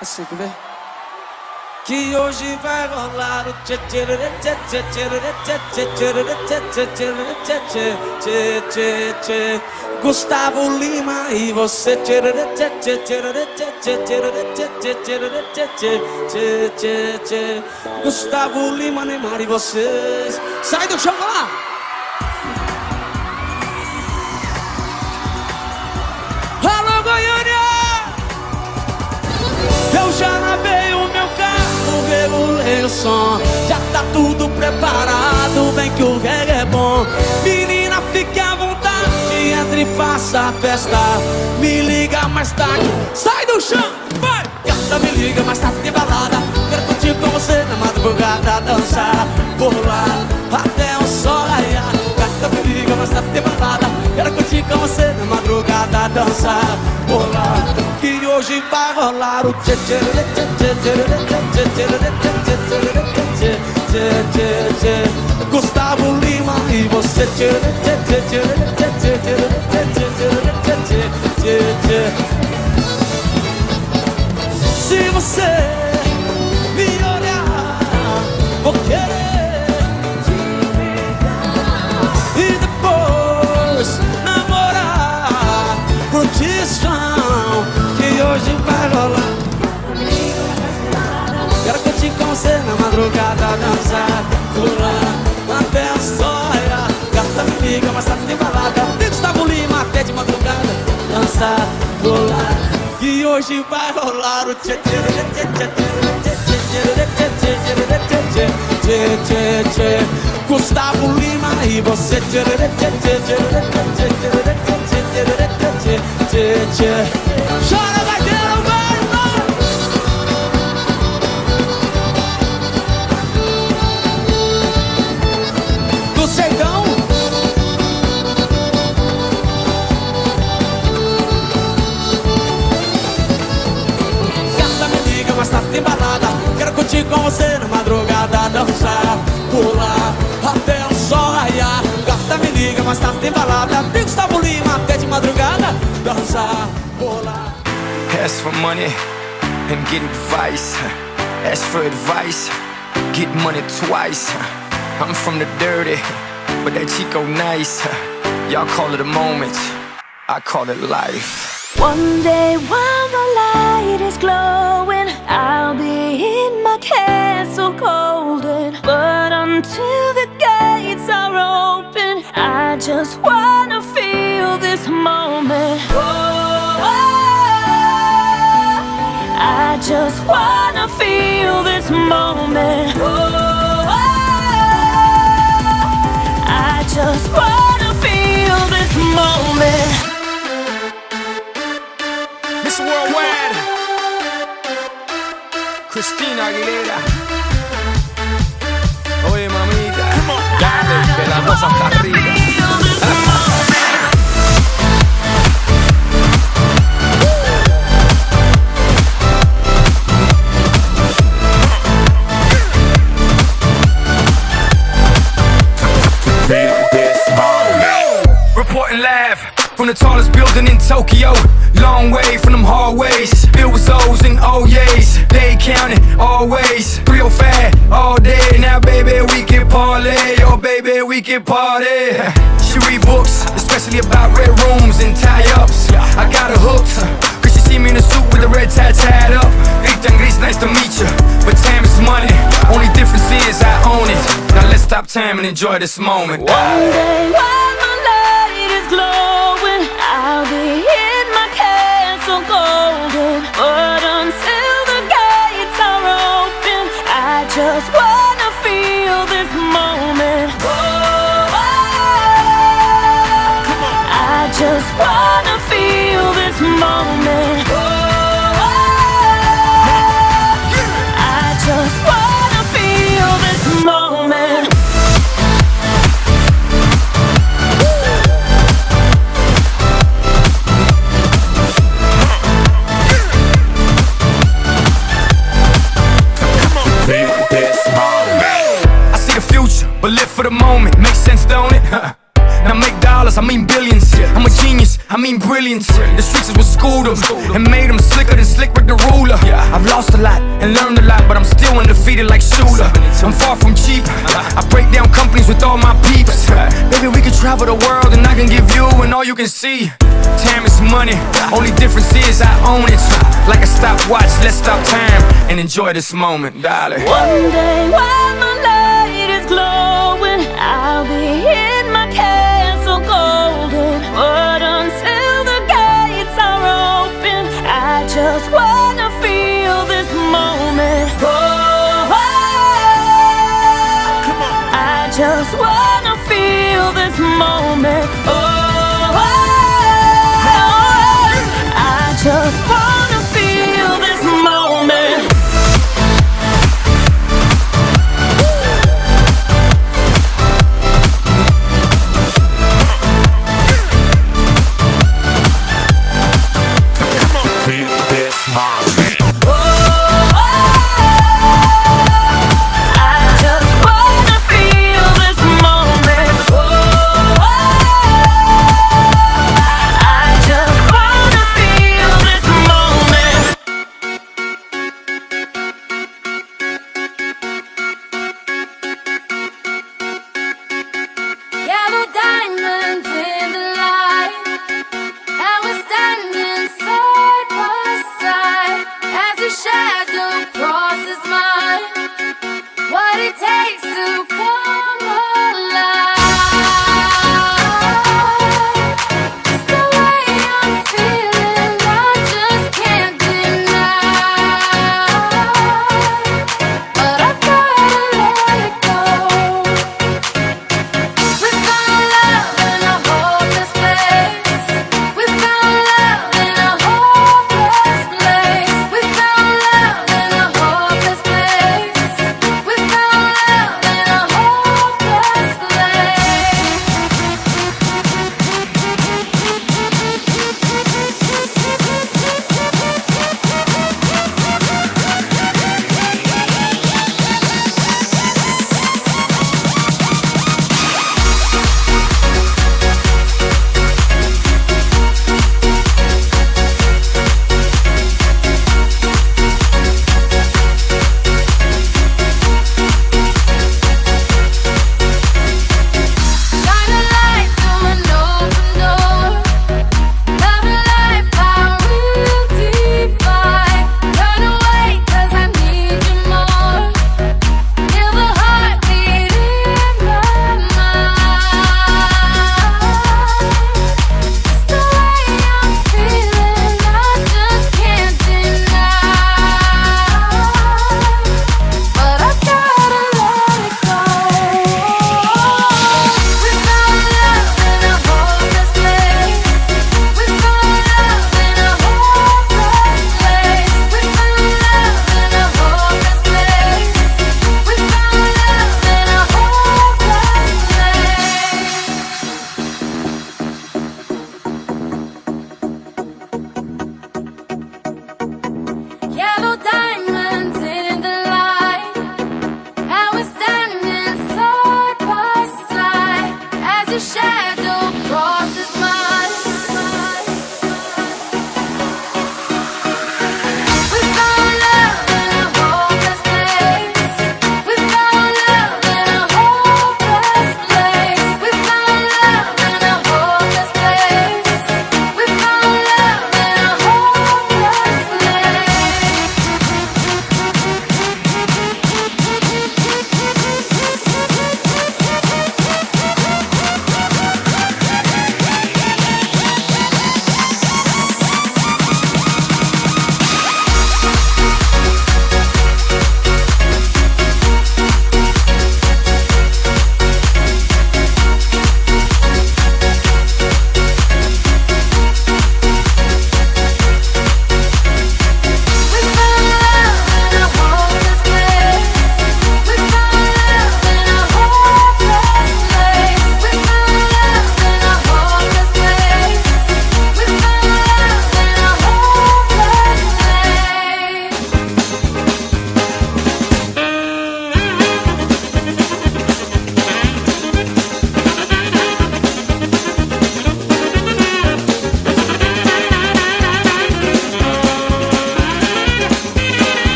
Assim que vê. Que hoje vai rolar o tchê tchê tchê tchê tchê tchê tchê tchê tchê tchê. Gustavo Lima e você tchê tchê tchê tchê tchê tchê tchê tchê tchê. Gustavo Lima, Neymar e vocês. Sai do chão lá! Alô, Goiânia! Eu já lavei o meu carro, regulei o som. Já tá tudo preparado, bem que o reggae é bom. Menina, fique à vontade, entre e faça a festa. Me liga mais tarde, sai do chão, vai! Gata, me liga mais tarde, tem balada. Quero curtir com você na madrugada, dançar por lá até o sol raiar. Gata, me liga mais tarde, tem balada. Quero curtir com você na madrugada, dançar por lá. Que hoje vai rolar o tchê tchê tchê tchê tchê tchê tchê tchê. Gustavo Lima e você tchê tchê tchê tchê tchê tchê tchê tchê. Se você me olhar, vou querer te pegar e depois namorar, curtição que hoje vai rolar. Quero curtir com você na madrugada, dançar, pular até o sol raiar. Gata, me liga, mas tá tem balada. Tem Gustavo Lima até de madrugada, dançar, pular. Que hoje vai rolar o tchê tchê tchê tchê tchê tchê tchê. Gustavo Lima e você tchê tchê tchê tchê tchê tchê. Chora, gaiteiro, vai, vai! Do sertão. Mas tá tem balada, quero curtir com você na madrugada, dançar, pular até o sol raiar. Gata, me liga, mas tá tem balada. Tem Gustavo Lima até de madrugada, dançar, pular. Ask for money and get advice. Ask for advice, get money twice. I'm from the dirty, but that Chico nice. Y'all call it a moment, I call it life. One day while the light is glowing, I'll be in my castle golden. But until the gates are open, I just wanna feel this moment. Oh, I just wanna feel this moment. Oh, I just wanna feel this moment. Miss Worldwide, Christina Aguilera. Oye, mamita, dale, de las dos hasta arriba. Reporting live from the tallest building in Tokyo. Long way from them hallways, filled with O's and O's. They counting always, 305 all day. Now baby we can parlay, oh baby we can party. She read books, especially about red rooms and tie-ups. I got her hooked, cause she see me in a suit with the red tie tied up. Rita and Gris, nice to meet you, but time is money. Only difference is I own it. Now let's stop time and enjoy this moment. One day while my light is glowing, I'll be in my castle golden. But until the gates are open, I just wanna feel this moment. Oh, I just wanna feel this moment. Oh, I just wanna feel this moment. brilliance. The streets is what schooled them and made them slicker than Slick Rick the Ruler. I've lost a lot and learned a lot, but I'm still undefeated like Shooter. I'm far from cheap. I break down companies with all my peeps. Baby, we can travel the world and I can give you and all you can see. Time is money, only difference is I own it. Like a stopwatch, let's stop time and enjoy this moment, darling. One day while my light is glowing, I'll